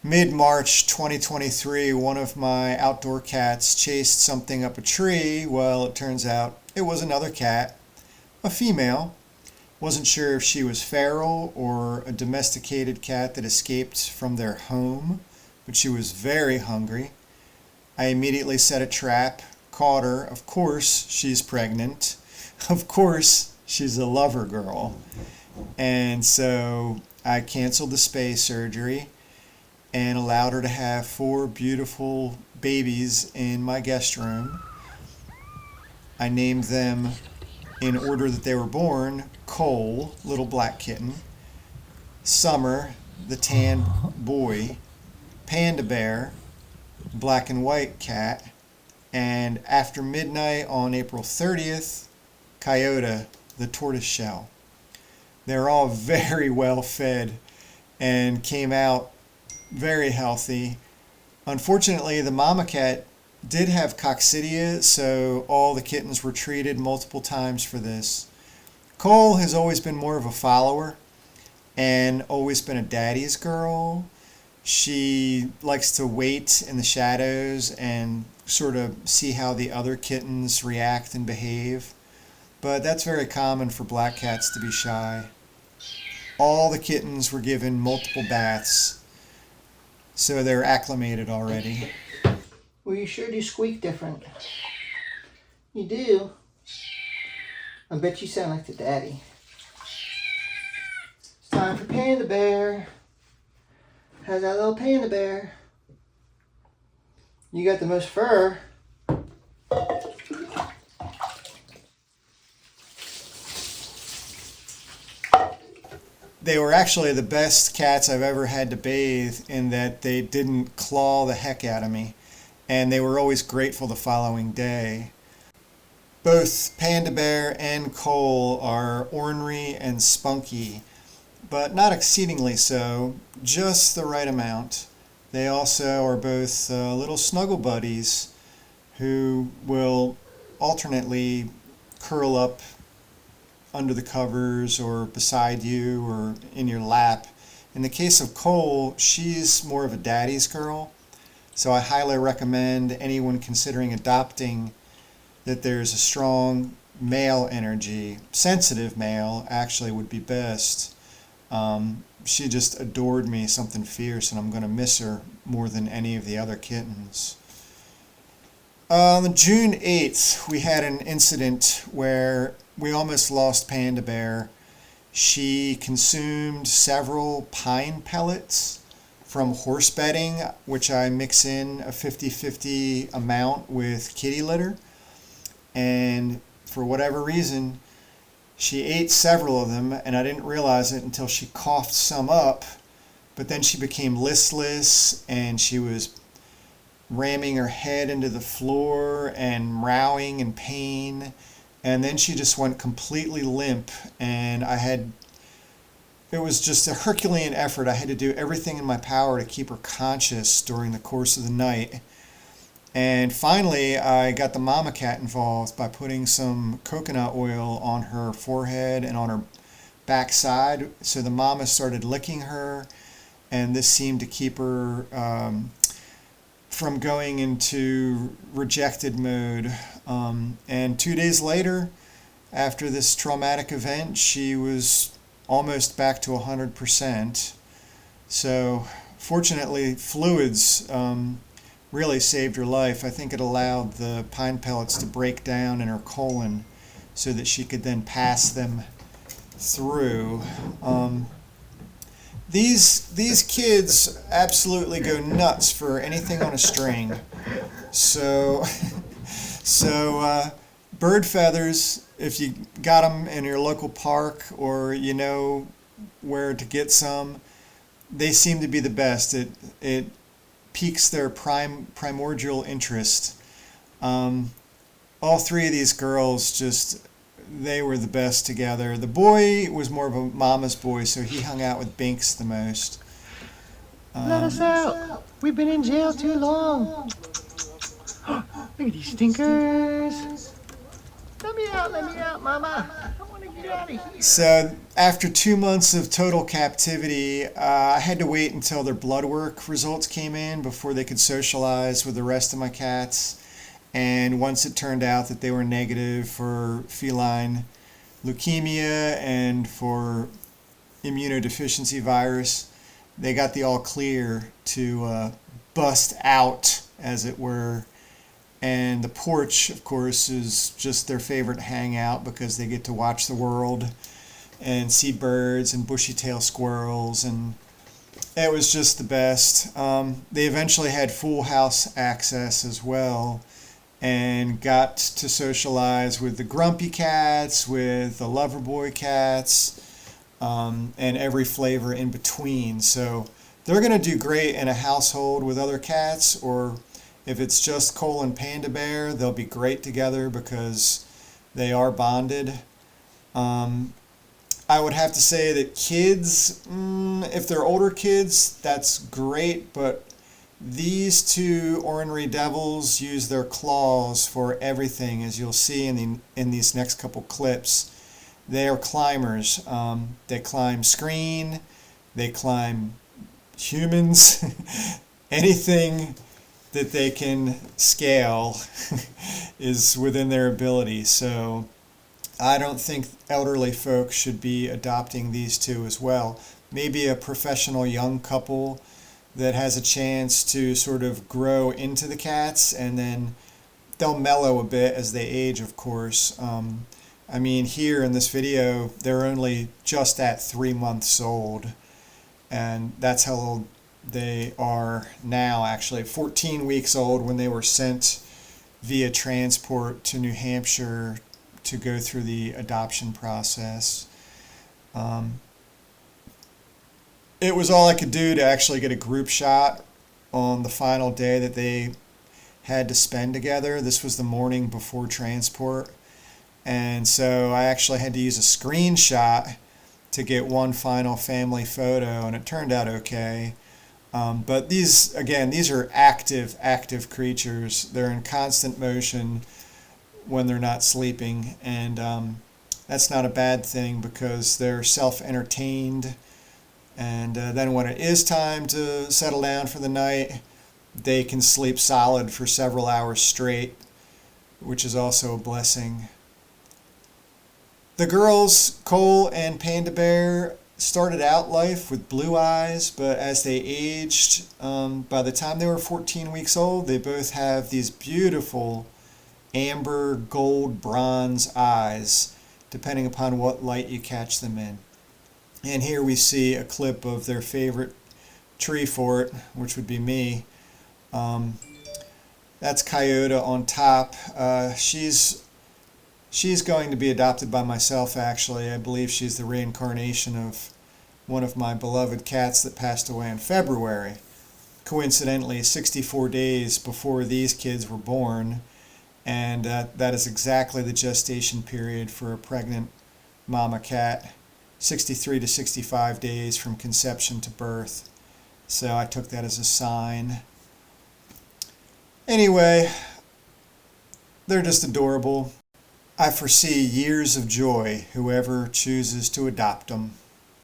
Mid-March 2023, one of my outdoor cats chased something up a tree. Well, it turns out it was another cat, a female. Wasn't sure if she was feral or a domesticated cat that escaped from their home, but she was very hungry. I immediately set a trap, caught her. Of course, she's pregnant. Of course, she's a lover girl. And so I canceled the spay surgery and allowed her to have 4 beautiful babies in my guest room. I named them, in order that they were born, Cole, little black kitten; Summer, the tan boy; Panda Bear, black and white cat; and after midnight on April 30th, Coyote, the tortoise shell. They're all very well fed and came out very healthy. Unfortunately, the mama cat did have coccidia, so all the kittens were treated multiple times for this. Cole has always been more of a follower and always been a daddy's girl. She likes to wait in the shadows and sort of see how the other kittens react and behave. But that's very common for black cats to be shy. All the kittens were given multiple baths, so they're acclimated already. Well, you sure do squeak different. You do. I bet you sound like the daddy. It's time for Panda Bear. How's that little Panda Bear? You got the most fur. They were actually the best cats I've ever had to bathe in that they didn't claw the heck out of me, and they were always grateful the following day. Both Panda Bear and Cole are ornery and spunky, but not exceedingly so, just the right amount. They also are both little snuggle buddies who will alternately curl up under the covers or beside you or in your lap. In the case of Cole, she's more of a daddy's girl, so I highly recommend anyone considering adopting that there's a strong male energy. Sensitive male actually would be best. She just adored me, something fierce, and I'm going to miss her more than any of the other kittens. On June 8th, we had an incident where we almost lost Panda Bear. She consumed several pine pellets from horse bedding, which I mix in a 50-50 amount with kitty litter. And for whatever reason, she ate several of them, and I didn't realize it until she coughed some up. But then she became listless, and she was ramming her head into the floor and mowing in pain. And then she just went completely limp, and it was just a Herculean effort. I had to do everything in my power to keep her conscious during the course of the night. And finally, I got the mama cat involved by putting some coconut oil on her forehead and on her backside. So the mama started licking her, and this seemed to keep her from going into rejected mode. And 2 days later, after this traumatic event, she was almost back to 100%. So fortunately, fluids really saved her life. I think it allowed the pine pellets to break down in her colon so that she could then pass them through. These kids absolutely go nuts for anything on a string. So bird feathers, if you got them in your local park or you know where to get some, they seem to be the best. It piques their primordial interest. All 3 of these girls they were the best together. The boy was more of a mama's boy, so he hung out with Binks the most. Let us out. We've been in jail too long. Look at these stinkers. Let me out, mama. I want to Get out of here. So after 2 months of total captivity, I had to wait until their blood work results came in before they could socialize with the rest of my cats. And once it turned out that they were negative for feline leukemia and for immunodeficiency virus, they got the all clear to bust out, as it were. And the porch, of course, is just their favorite hangout because they get to watch the world and see birds and bushy-tailed squirrels, and it was just the best. They eventually had full house access as well and got to socialize with the grumpy cats, with the lover boy cats, and every flavor in between. So they're going to do great in a household with other cats, or if it's just Cole and Panda Bear, they'll be great together because they are bonded. I would have to say that kids, if they're older kids, that's great, but these two ornery devils use their claws for everything, as you'll see in these next couple clips. They are climbers. They climb screen, they climb humans, anything that they can scale is within their ability. So I don't think elderly folks should be adopting these two as well. Maybe a professional young couple that has a chance to sort of grow into the cats, and then they'll mellow a bit as they age, of course. I mean, here in this video, they're only just at 3 months old, and that's how old they are now, actually. 14 weeks old when they were sent via transport to New Hampshire to go through the adoption process. It was all I could do to actually get a group shot on the final day that they had to spend together. This was the morning before transport. And so I actually had to use a screenshot to get one final family photo, and it turned out okay. But these are active creatures. They're in constant motion when they're not sleeping, and that's not a bad thing because they're self-entertained. And then when it is time to settle down for the night, they can sleep solid for several hours straight, which is also a blessing. The girls, Cole and Panda Bear, started out life with blue eyes, but as they aged, by the time they were 14 weeks old, they both have these beautiful amber, gold, bronze eyes, depending upon what light you catch them in. And here we see a clip of their favorite tree fort, which would be me. That's Coyote on top. She's going to be adopted by myself, actually. I believe she's the reincarnation of one of my beloved cats that passed away in February. Coincidentally, 64 days before these kids were born. And that is exactly the gestation period for a pregnant mama cat. 63 to 65 days from conception to birth. So I took that as a sign. Anyway, they're just adorable. I foresee years of joy, whoever chooses to adopt them.